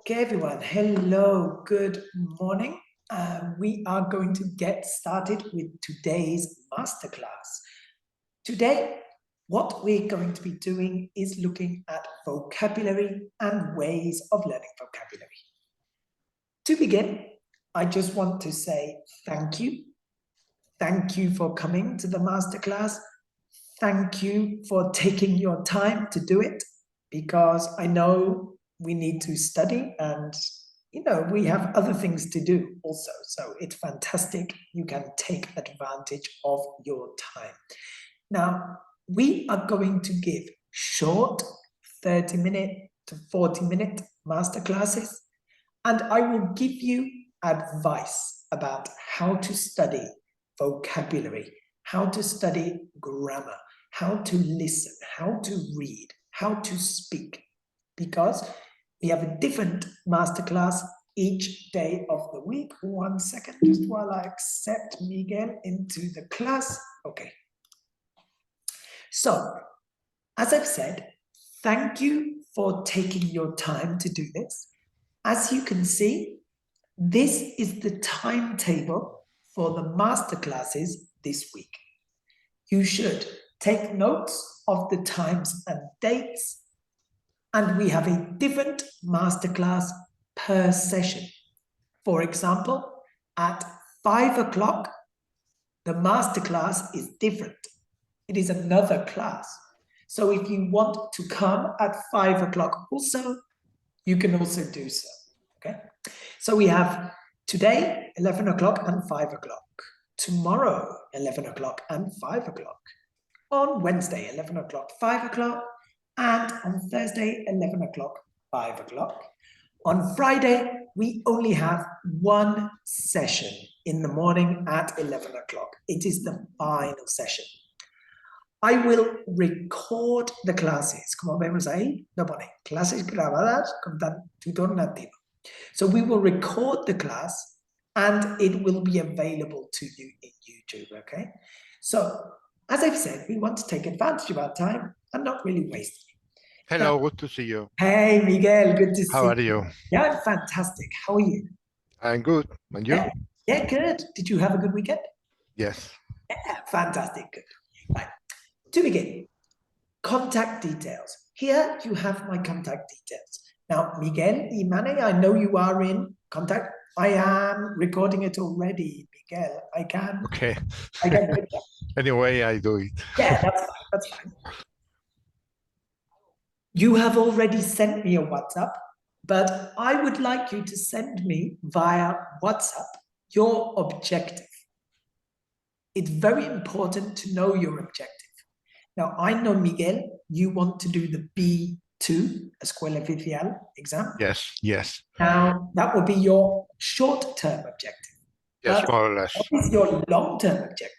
Okay, everyone. Hello, good morning. We are going to get started with today's masterclass. Today, what we're going to be doing is looking at vocabulary and ways of learning vocabulary. To begin, I just want to say thank you. Thank you for coming to the masterclass. Thank you for taking your time to do it, because I know we need to study and we have other things to do also. So it's fantastic. You can take advantage of your time. Now, we are going to give short 30-minute to 40-minute masterclasses, and I will give you advice about how to study vocabulary, how to study grammar, how to listen, how to read, how to speak, because we have a different masterclass each day of the week. 1 second, just while I accept Miguel into the class. Okay. So, as I've said, thank you for taking your time to do this. As you can see, this is the timetable for the masterclasses this week. You should take notes of the times and dates, and we have a different masterclass per session. For example, at 5 o'clock, the masterclass is different. It is another class. So if you want to come at 5 o'clock also, you can also do so, okay? So we have today, 11 o'clock and 5 o'clock. Tomorrow, 11 o'clock and 5 o'clock. On Wednesday, 11 o'clock, 5 o'clock. And on Thursday, 11 o'clock, 5 o'clock. On Friday, we only have one session in the morning at 11 o'clock. It is the final session. I will record the classes. Como vemos ahí, lo pone clases grabadas con tutor nativo. So we will record the class and it will be available to you in YouTube, okay? So, as I've said, we want to take advantage of our time and not really waste it. Hello, good to see you. Hey, Miguel, good to see you. How are you? Yeah, I'm fantastic. How are you? I'm good. And you? Yeah, good. Did you have a good weekend? Yes. Yeah, fantastic. Good. Right. To begin, contact details. Here you have my contact details. Now, Miguel y Mane, I know you are in contact. I am recording it already, Miguel. I can. Okay. I can do it. Anyway, I do it. Yeah, that's fine. That's fine. You have already sent me a WhatsApp, but I would like you to send me via WhatsApp your objective. It's very important to know your objective. Now, I know, Miguel, you want to do the B2 Escuela Oficial exam. Yes, yes. Now, that will be your short-term objective. Yes, but more or less. what is your long-term objective?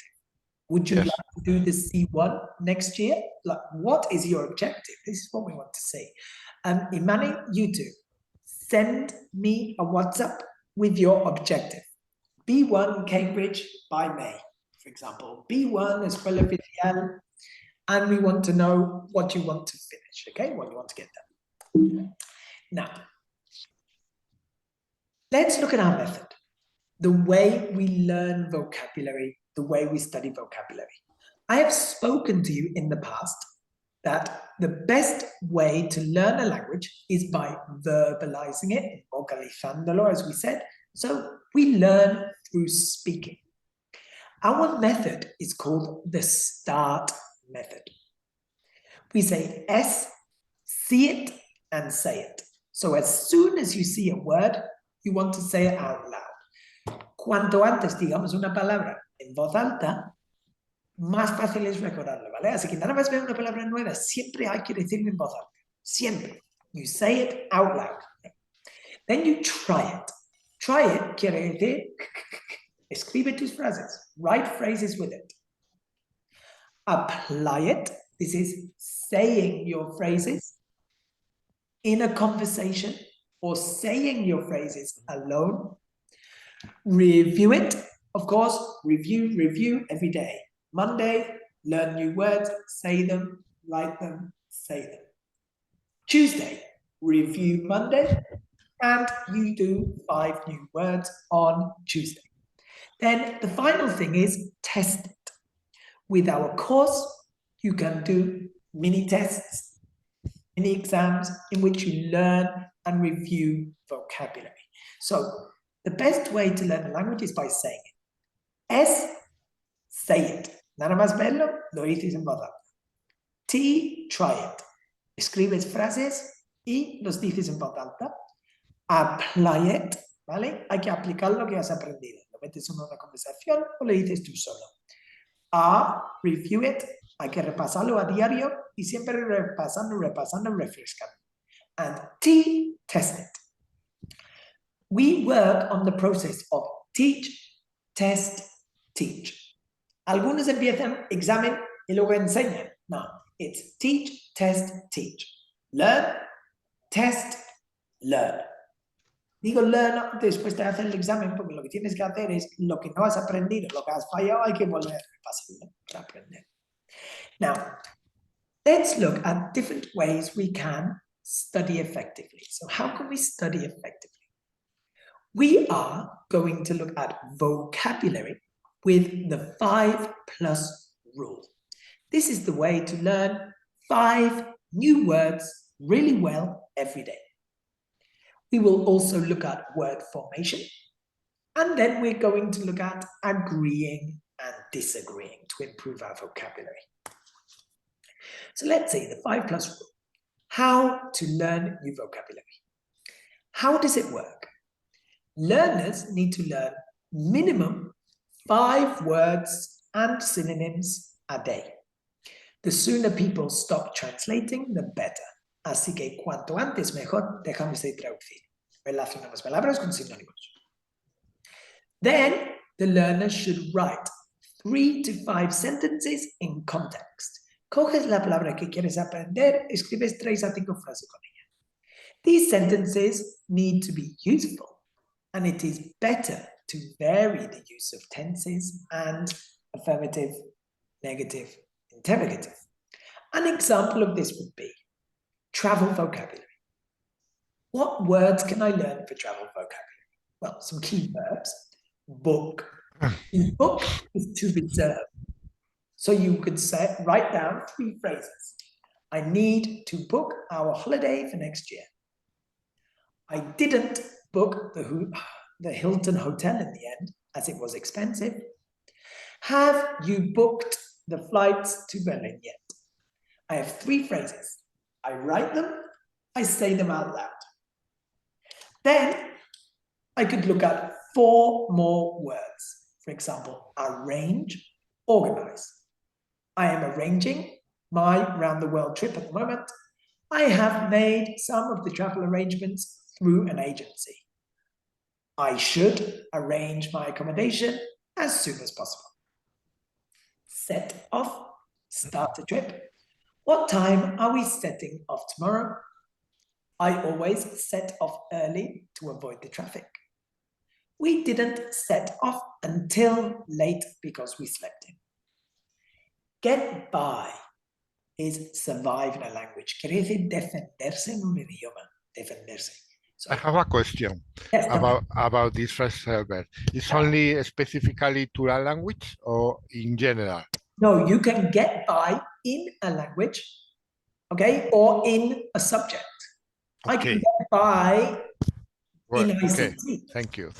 Would you Yes. like to do the C1 next year? Like, what is your objective? This is what we want to see. Imani, you too. Send me a WhatsApp with your objective. B1 Cambridge by May, for example. B1 Escuela Oficial. And we want to know what you want to finish, okay? What you want to get done. Now, let's look at our method. The way we learn vocabulary, the way we study vocabulary. I have spoken to you in the past that the best way to learn a language is by verbalizing it, vocalizándolo, as we said. So we learn through speaking. Our method is called the START method. We say S, see it, and say it. So as soon as you see a word, you want to say it out loud. Cuanto antes digamos una palabra en voz alta, más fácil es recordarlo, ¿vale? Así que nada más ver una palabra nueva, siempre hay que decirlo en voz alta. Siempre. You say it out loud. Then you try it. Try it quiere decir, escribe tus frases. Write phrases with it. Apply it. This is saying your phrases in a conversation or saying your phrases alone. Review it. Of course, review every day. Monday, learn new words, say them, write them, say them. Tuesday, review Monday, and you do 5 new words on Tuesday. Then the final thing is test it. With our course, you can do mini tests, mini exams in which you learn and review vocabulary. So the best way to learn a language is by saying it. Say it. Nada más verlo, lo dices en voz alta. Try it. Escribes frases y los dices en voz alta. Apply it, ¿vale? Hay que aplicar lo que has aprendido. Lo metes en una conversación o lo dices tú solo. Review it. Hay que repasarlo a diario y siempre repasando, refrescando. And test it. We work on the process of teach, test, teach. Algunos empiezan examen y luego enseñan. No, it's teach, test, teach. Learn, test, learn. Digo learn después de hacer el examen porque lo que tienes que hacer es lo que no has aprendido, lo que has fallado, hay que volver a repasarlo para aprender. Now, let's look at different ways we can study effectively. So how can we study effectively? We are going to look at vocabulary with the 5+ rule. This is the way to learn 5 new words really well every day. We will also look at word formation, and then we're going to look at agreeing and disagreeing to improve our vocabulary. So let's say the 5+ rule. How to learn new vocabulary. How does it work? Learners need to learn minimum 5 words and synonyms a day. The sooner people stop translating, the better. Así que cuanto antes mejor, dejamos de traducir. Relacionamos palabras con sinónimos. Then the learner should write 3 to 5 sentences in context. Coges la palabra que quieres aprender, escribes 3 a 5 frases con ella. These sentences need to be useful, and it is better to vary the use of tenses and affirmative, negative, interrogative. An example of this would be travel vocabulary. What words can I learn for travel vocabulary? Well, some key verbs. Book. Book is to reserve. So you could write down 3 phrases. I need to book our holiday for next year. I didn't book the Hilton Hotel in the end, as it was expensive. Have you booked the flights to Berlin yet? I have 3 phrases. I write them, I say them out loud. Then I could look at 4 more words. For example, arrange, organize. I am arranging my round-the-world trip at the moment. I have made some of the travel arrangements through an agency. I should arrange my accommodation as soon as possible. Set off, start a trip. What time are we setting off tomorrow? I always set off early to avoid the traffic. We didn't set off until late because we slept in. Get by is survive in a language. Quiere decir defenderse en un idioma. Defenderse. So, I have a question yes, about this first verb. It's only specifically to a language or in general? No, you can get by in a language, okay, or in a subject. Okay. I can get by in ICT. Okay. Thank you.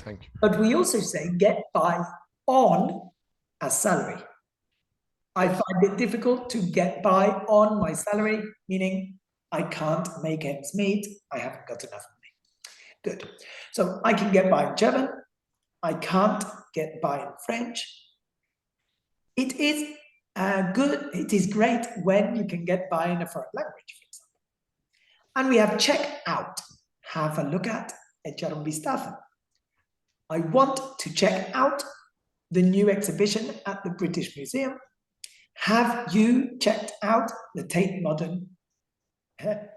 But we also say get by on a salary. I find it difficult to get by on my salary, meaning I can't make ends meet. I haven't got enough money. Good. So I can get by in German. I can't get by in French. It is it is great when you can get by in a foreign language, for example. And we have check out, have a look at, echar un vistazo. I want to check out the new exhibition at the British Museum. Have you checked out the Tate Modern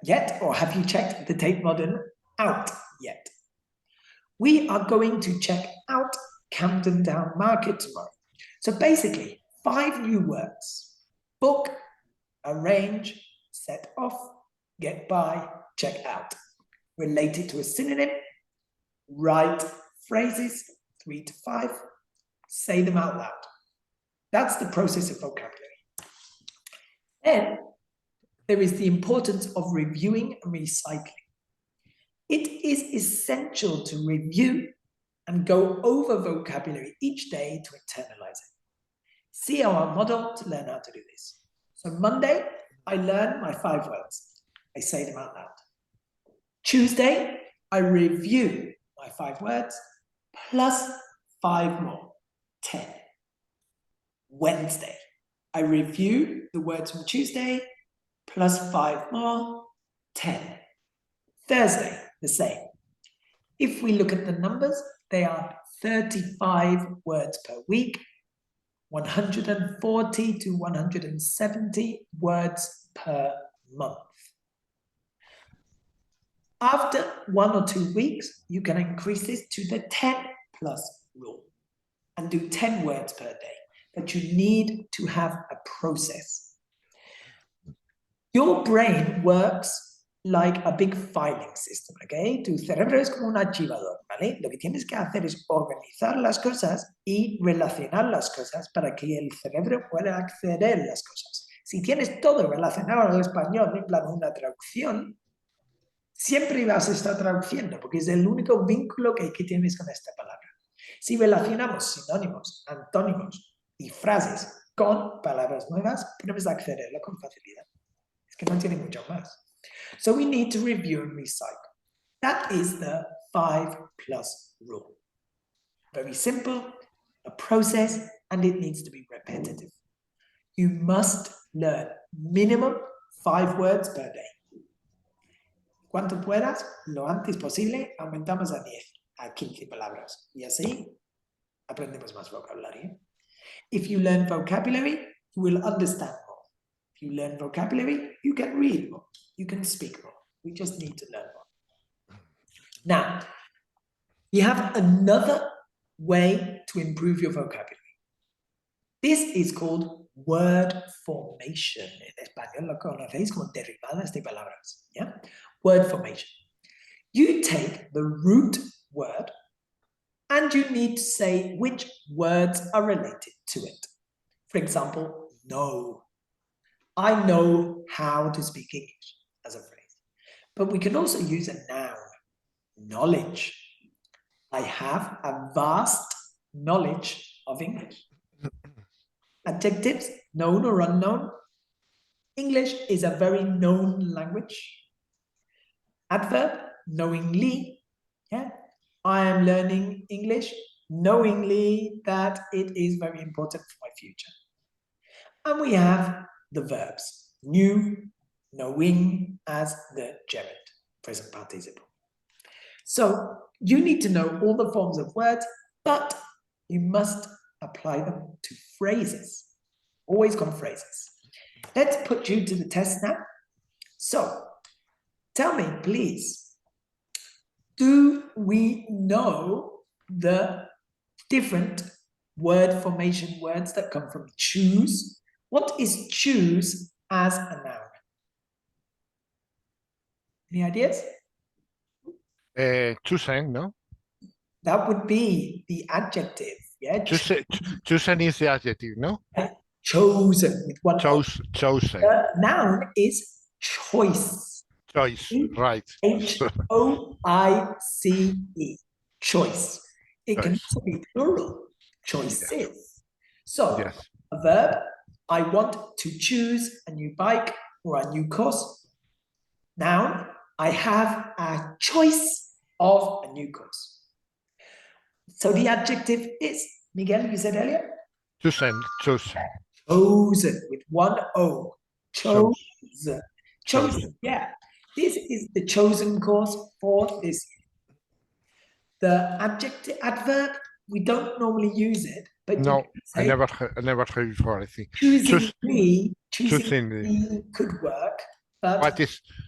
yet? Or have you checked the Tate Modern out yet? We are going to check out Camden Town Market tomorrow. So basically, 5 new words: book, arrange, set off, get by, check out. Related to a synonym write phrases, 3 to 5, say them out loud. That's the process of vocabulary. Then there is the importance of reviewing and recycling. It is essential to review and go over vocabulary each day to internalize it. See our model to learn how to do this. So Monday, I learn my 5 words. I say them out loud. Tuesday, I review my 5 words plus 5 more, 10. Wednesday, I review the words from Tuesday plus 5 more, 10. Thursday, the same. If we look at the numbers, they are 35 words per week, 140 to 170 words per month. After 1 or 2 weeks, you can increase this to the 10 plus rule and do 10 words per day. But you need to have a process. Your brain works like a big filing system, ¿ok? Tu cerebro es como un archivador, ¿vale? Lo que tienes que hacer es organizar las cosas y relacionar las cosas para que el cerebro pueda acceder a las cosas. Si tienes todo relacionado al español, en plan una traducción, siempre vas a estar traduciendo, porque es el único vínculo que tienes con esta palabra. Si relacionamos sinónimos, antónimos y frases con palabras nuevas, podemos accederlo con facilidad. Es que no tiene mucho más. So we need to review and recycle. That is the 5 plus rule. Very simple, a process, and it needs to be repetitive. You must learn minimum 5 words per day. Cuanto puedas, lo antes posible, aumentamos a 10, a 15 palabras. Y así aprendemos más vocabulario. If you learn vocabulary, you will understand more. If you learn vocabulary, you can read more. You can speak more. We just need to learn more. Now, you have another way to improve your vocabulary. This is called word formation. En español lo conocéis como derivadas de palabras. ¿Ya? Word formation. You take the root word and you need to say which words are related to it. For example, know. I know how to speak English as a phrase. But we can also use a noun, knowledge. I have a vast knowledge of English. Adjectives, known or unknown. English is a very known language. Adverb, knowingly. Yeah, I am learning English knowingly that it is very important for my future. And we have the verbs, knew, knowing as the gerund, present participle. So you need to know all the forms of words, but you must apply them to phrases. Always con phrases. Let's put you to the test now. So tell me, please, do we know the different word formation words that come from choose? What is choose as a noun? Any ideas? Chosen, no? That would be the adjective. Yeah. Chosen is the adjective, no? Chosen with one. Chosen. The noun is choice. Choice, right. H-O-I-C-E. Choice. It can also be plural. Choices. Yes. So yes. A verb. I want to choose a new bike or a new course. Noun. I have a choice of a new course. So the adjective is, Miguel, you said earlier? Chosen. Chosen with one O. Chosen. Yeah. This is the chosen course for this year. The adverb, we don't normally use it. But no, I never heard before, I think. Choosingly could work. But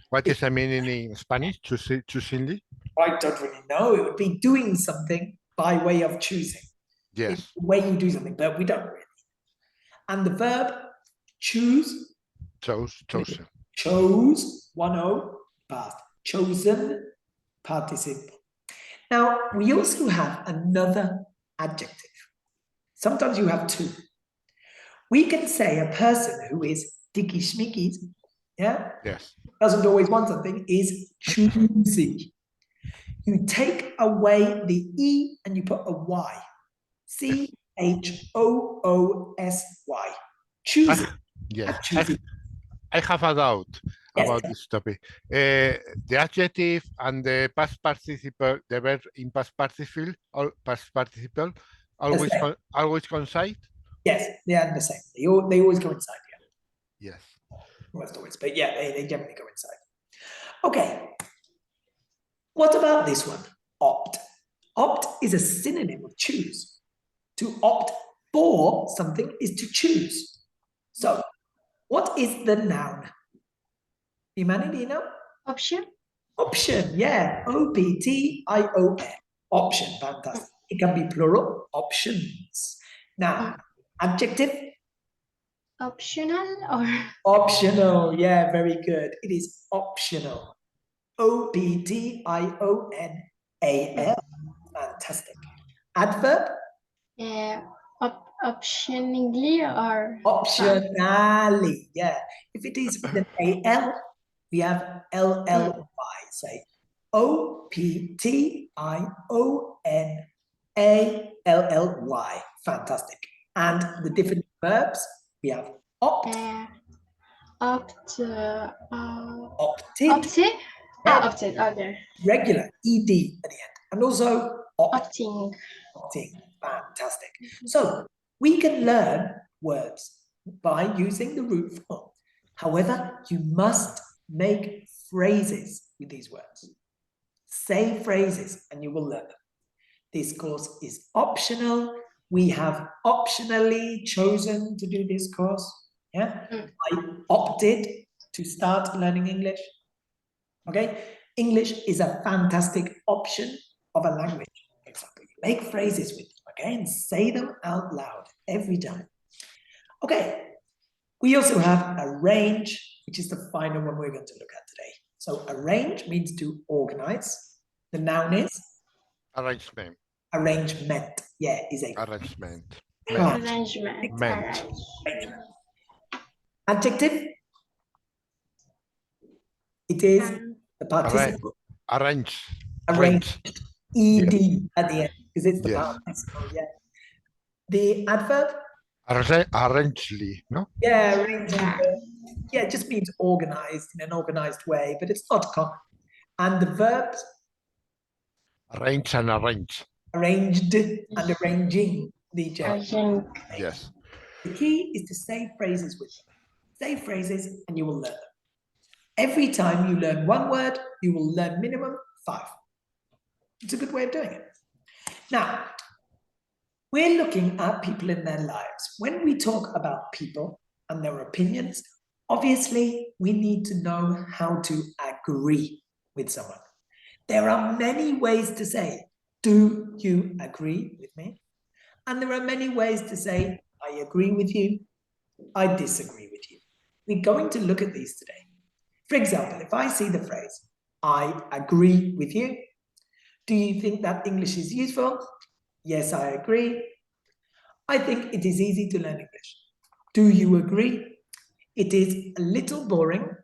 what is the meaning in Spanish? Choosingly? I don't really know. It would be doing something by way of choosing. Yes. It's the way you do something, but we don't really. And the verb choose. Chosen. Chose, one O, past. Chosen, participle. Now, we also have another adjective. Sometimes you have two. We can say a person who is ticky-schmicky, yeah? Yes. Doesn't always want something, is choosy. You take away the E and you put a Y. C-H-O-O-S-Y. Choosy. Yes. Choosy. I have a doubt Yes. about this topic. The adjective and the past participle, the verb in past participle, always always coincide? Yes, they are the same. They always go inside, yeah. Yes. Almost always, but yeah, they generally go inside. Okay. What about this one? Opt. Opt is a synonym of choose. To opt for something is to choose. So, what is the noun? Imani, do you know? Option. Option, yeah. O-P-T-I-O-N. Option, fantastic. It can be plural, options. Now, adjective? Optional or? Optional, yeah, very good. It is optional. O-P-T-I-O-N-A-L. Fantastic. Adverb? Optionally or? Optionally, yeah. If it is with an A-L, we have L-L-Y. Say O-P-T-I-O-N-A-L-L-Y. Fantastic. And the different verbs, we have opt, Opted. opted, Opted. Okay. regular, ed at the end, and also Opting. opting. Fantastic. So we can learn words by using the root form. However, you must make phrases with these words. Say phrases and you will learn them. This course is optional. We have optionally chosen to do this course. Yeah, I opted to start learning English. Okay, English is a fantastic option of a language. For example, you make phrases with them, okay, and say them out loud every time. Okay, we also have arrange, which is the final one we're going to look at today. So arrange means to organize. The noun is? Arrangement. Arrangement. Yeah, is a Arrangement. Arrangement. Adjective? It is the participle. Arrange. Arrange. Ed at the end, because it's the Yes. participle, yeah. The adverb? Arrangely, no? Yeah, arrange. Yeah, it just means organized in an organized way, but it's not common. And the verbs? Arrange and arrange. Arranged and arranging. Yes. The key is to say phrases with them. Say phrases and you will learn them. Every time you learn one word, you will learn minimum 5. It's a good way of doing it. Now, we're looking at people in their lives. When we talk about people and their opinions, obviously we need to know how to agree with someone. There are many ways to say, do you agree with me? And there are many ways to say, I agree with you, I disagree with you. We're going to look at these today. For example, if I see the phrase, I agree with you, do you think that English is useful? Yes, I agree. I think it is easy to learn English. Do you agree? It is a little boring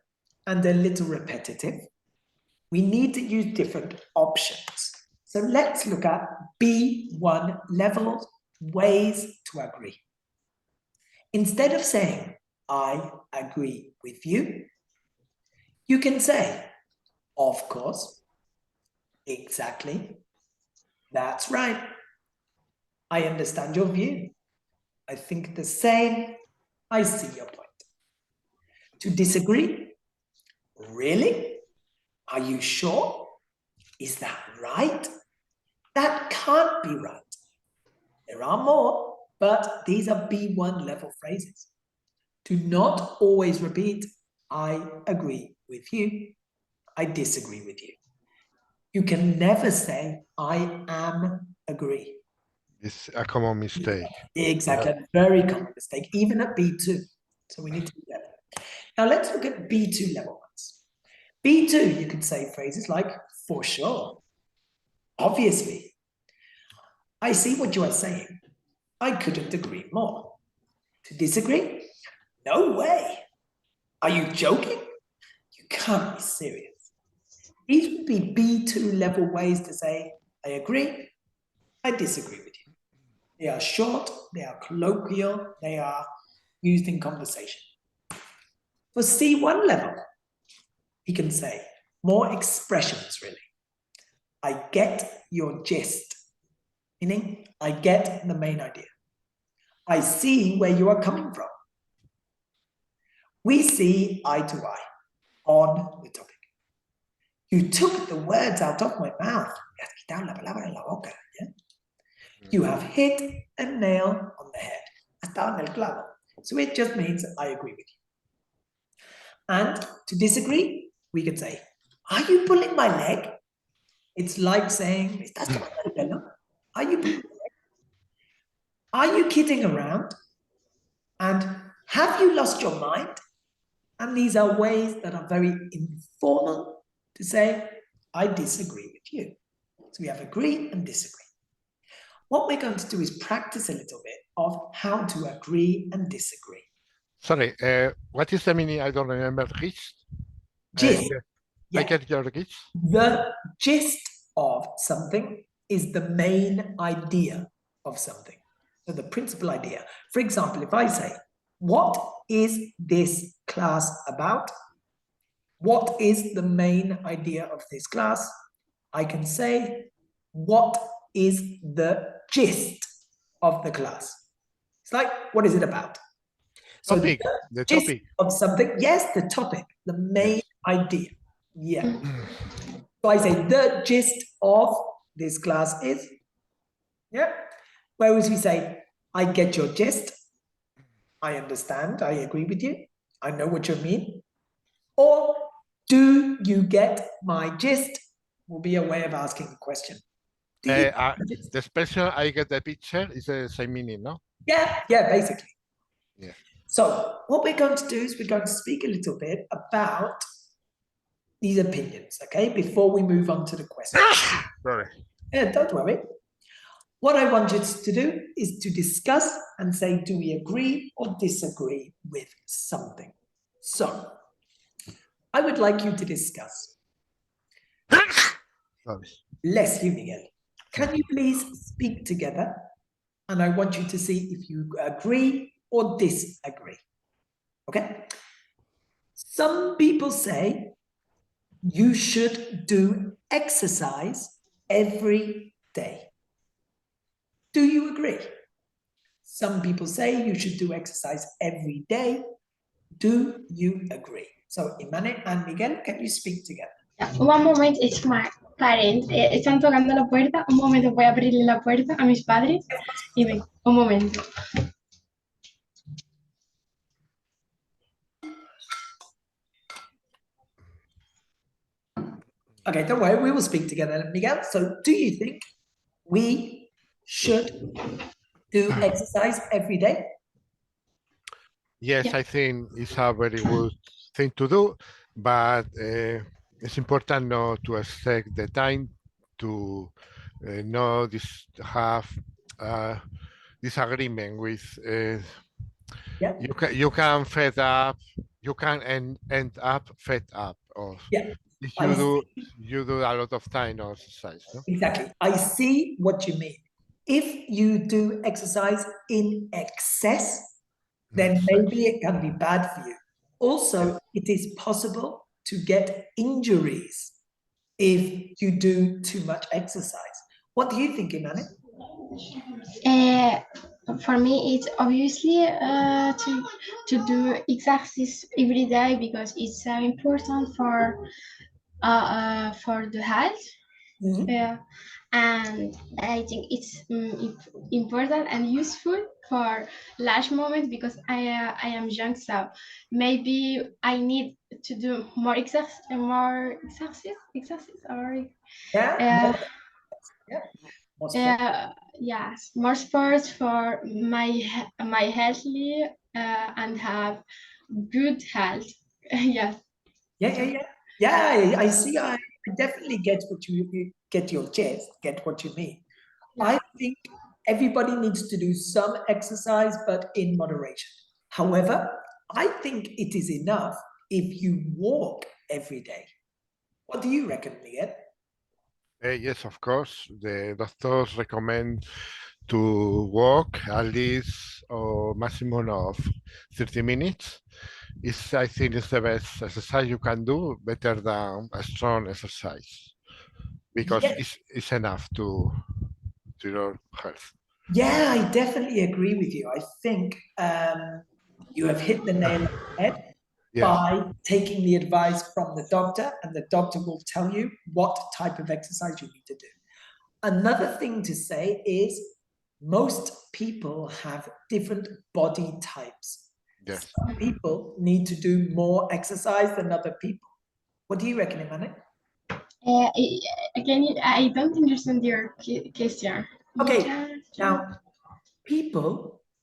and a little repetitive. We need to use different options. So let's look at B1 level ways to agree. Instead of saying, I agree with you, you can say, of course, exactly, that's right. I understand your view. I think the same. I see your point. To disagree? Really? Are you sure? Is that right? That can't be right. There are more, but these are B1 level phrases. Do not always repeat, I agree with you. I disagree with you. You can never say, I am agree. It's a common mistake. Exactly, a very common mistake, even at B2. So we need to do that. Now let's look at B2 level ones. B2, you could say phrases like, for sure. Obviously, I see what you are saying. I couldn't agree more. To disagree? No way. Are you joking? You can't be serious. These would be B2 level ways to say, I agree, I disagree with you. They are short, they are colloquial, they are used in conversation. For C1 level, you can say more expressions, really. I get your gist, meaning I get the main idea. I see where you are coming from. We see eye to eye on the topic. You took the words out of my mouth. Yeah? You have hit a nail on the head. Has dado en el clavo. So it just means I agree with you. And to disagree, we could say, are you pulling my leg? It's like saying, ¿estás tomando el pelo? Are you pulling my leg? Are you kidding around? And have you lost your mind? And these are ways that are very informal to say, I disagree with you. So we have agree and disagree. What we're going to do is practice a little bit of how to agree and disagree. Sorry, what is the meaning? I don't remember. Gist? Gist. I get your gist. The gist of something is the main idea of something. So the principal idea. For example, if I say, what is this class about? What is the main idea of this class? I can say, what is the gist of the class? It's like, what is it about? So topic, the topic of something. Yes, the topic, the main idea. Yeah. So I say the gist of this class is, yeah. Whereas we say, I get your gist. I understand. I agree with you. I know what you mean. Or do you get my gist? Will be a way of asking the question. The expression I get the picture is the same meaning, no? Yeah, basically. Yeah. So what we're going to do is we're going to speak a little bit about these opinions, okay? Before we move on to the question. Sorry. Yeah, don't worry. What I want you to do is to discuss and say, do we agree or disagree with something? So I would like you to discuss. Bless you, Miguel. Can you please speak together? And I want you to see if you agree or disagree. Okay? Some people say you should do exercise every day. Do you agree? Some people say you should do exercise every day. Do you agree? So, Imane and Miguel, can you speak together? One moment, it's my parents. Están tocando la puerta. Un momento, voy a abrirle la puerta a mis padres. Y ven, un momento. Okay, don't worry, we will speak together, Miguel. So, do you think we should do exercise every day? Yes, yeah. I think it's a very good thing to do, but it's important not to expect the time to not have disagreement with. Yeah. You can fed up. You can end up fed up, or yeah. If you do a lot of time or exercise. No? Exactly. I see what you mean. If you do exercise in excess, then maybe it can be bad for you. Also, it is possible to get injuries if you do too much exercise. What do you think, Imane? For me, it's obviously to do exercise every day because it's important for the health. Mm-hmm. And I think it's important and useful for large moments because I am young, so maybe I need to do more exercise or yes, more sports for my healthy and have good health. Yes. Yeah. I see. I definitely get what you get your gist, get what you mean. I think everybody needs to do some exercise, but in moderation. However, I think it is enough if you walk every day. What do you reckon, Miguel? Yes, of course. The doctors recommend to walk at least or maximum of 30 minutes. I think it's the best exercise you can do, better than a strong exercise, because it's enough to your health. Yeah, I definitely agree with you. I think you have hit the nail on the head by taking the advice from the doctor, and the doctor will tell you what type of exercise you need to do. Another thing to say is most people have different body types. Yes. Some people need to do more exercise than other people. What do you reckon, Emmanuel? Again, I don't understand your question. Okay, now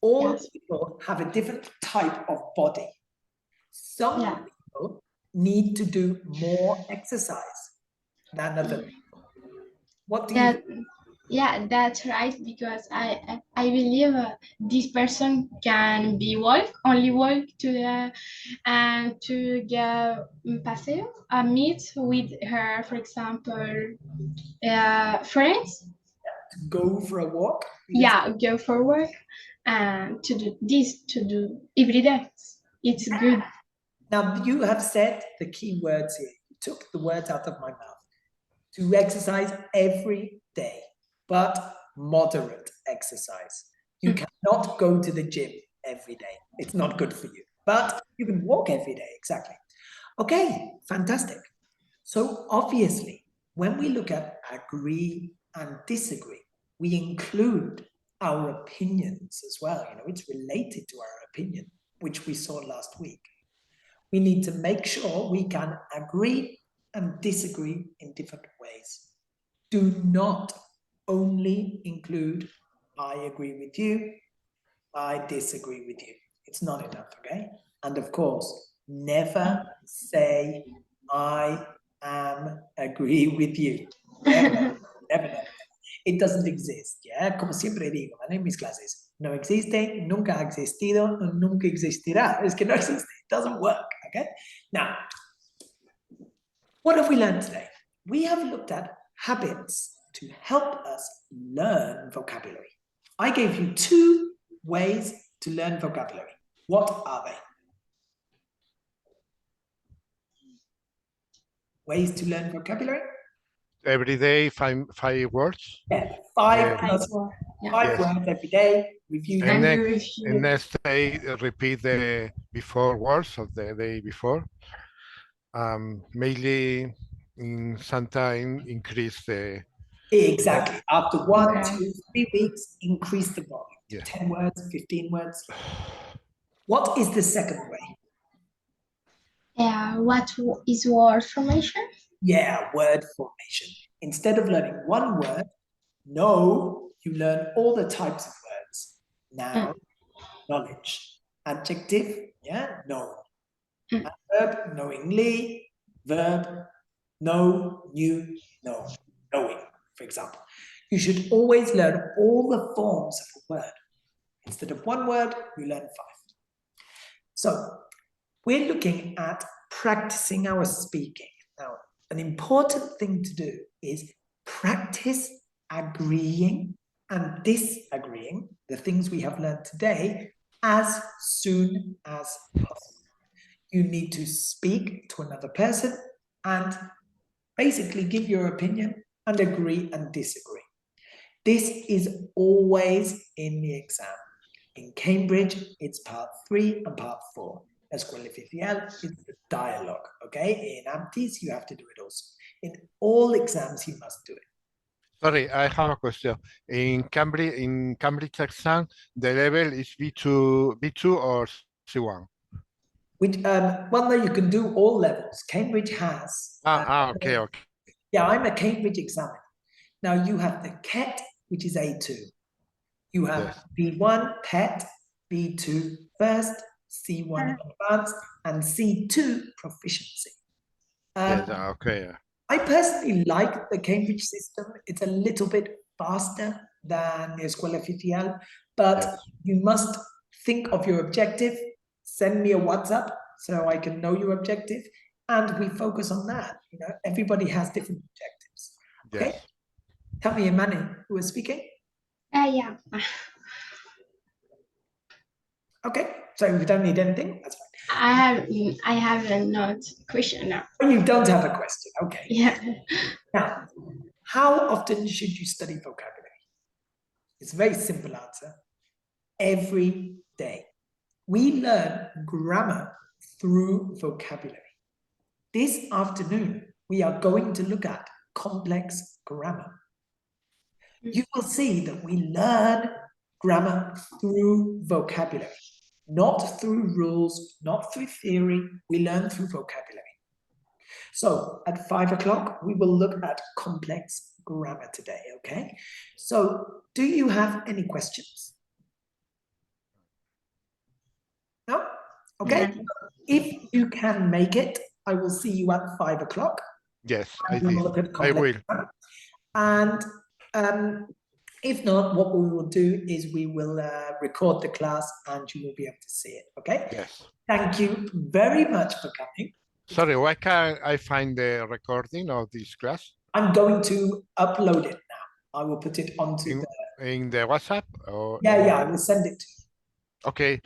all people have a different type of body. Some people need to do more exercise than other people. What do you think? Yeah, that's right, because I believe this person can be only walk to the and to get paseo, meet with her, for example, friends. To go for a walk? Yeah, go for work and to do every day. It's good. Now you have said the key words here. You took the words out of my mouth. To exercise every day, but moderate exercise. You cannot go to the gym every day. It's not good for you, but you can walk every day, exactly. Okay, fantastic. So obviously, when we look at agree and disagree, we include our opinions as well. You know, it's related to our opinion, which we saw last week. We need to make sure we can agree and disagree in different ways. Do not only include I agree with you, I disagree with you. It's not enough, okay? And of course, never say I am agree with you. Never, never. It doesn't exist, yeah? Como siempre digo, ¿vale? En mis clases, no existe, nunca ha existido, nunca existirá. Es que no existe. It doesn't work, okay? Now, what have we learned today? We have looked at habits to help us learn vocabulary. I gave you 2 ways to learn vocabulary. What are they? Ways to learn vocabulary? Every day, five words. Yeah, 5 plus 5 words every day. Review them. And next day, repeat the before words of the day before. Mainly, sometime increase the. Exactly. After 1, 2, 3 weeks, increase the volume. 10 words, 15 words. What is the second way? What is word formation? Yeah, word formation. Instead of learning one word, know, you learn all the types of words. Noun, knowledge. Adjective, yeah, known. Verb, knowingly. Verb, know, knew, know, knowing, for example. You should always learn all the forms of a word. Instead of one word, you learn 5. So, we're looking at practicing our speaking. Now, an important thing to do is practice agreeing and disagreeing, the things we have learned today, as soon as possible. You need to speak to another person and basically give your opinion and agree and disagree. This is always in the exam. In Cambridge, it's part 3 and part 4. Escuela Oficial, it's the dialogue, okay? In AMTIS, you have to do it also. In all exams, you must do it. Sorry, I have a question. In Cambridge exam, the level is B2 or C1? Which, well, no, you can do all levels. Cambridge has... Okay. Yeah, I'm a Cambridge examiner. Now, you have the CET, which is A2. You have B1 PET, B2 first, C1 advanced, and C2 proficiency. Yes, okay. I personally like the Cambridge system. It's a little bit faster than the Escuela Oficial, but Yes. you must think of your objective. Send me a WhatsApp so I can know your objective, and we focus on that. You know, everybody has different objectives. Okay. Yes. Tell me, Imani, who is speaking? Yeah. Okay, so if you don't need anything, that's fine. I have a note question now. Oh, you don't have a question. Okay. Yeah. Now, how often should you study vocabulary? It's a very simple answer. Every day. We learn grammar through vocabulary. This afternoon, we are going to look at complex grammar. You will see that we learn grammar through vocabulary, not through rules, not through theory. We learn through vocabulary. So at 5 o'clock, we will look at complex grammar today, okay? So do you have any questions? No? Okay. Yeah. If you can make it, I will see you at 5 o'clock. Yes, And I we did. will look at I complex will. grammar. And if not, what we will do is we will record the class and you will be able to see it, okay? Yes. Thank you very much for coming. Sorry, why can't I find the recording of this class? I'm going to upload it now. I will put it onto In the WhatsApp? Or yeah, I will send it to you. Okay.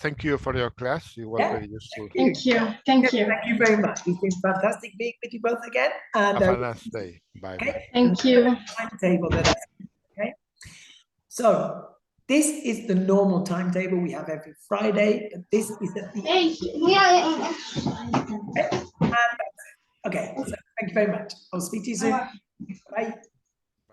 Thank you for your class. It was Yeah, very useful. Thank you. Thank you. Thank you very much. It's been fantastic being with you both again. And Have a nice day. Bye. okay, Thank you. timetable that I sent, okay. So this is the normal timetable we have every Friday, but this is at the okay. So thank you very much. I'll speak to you soon. Bye.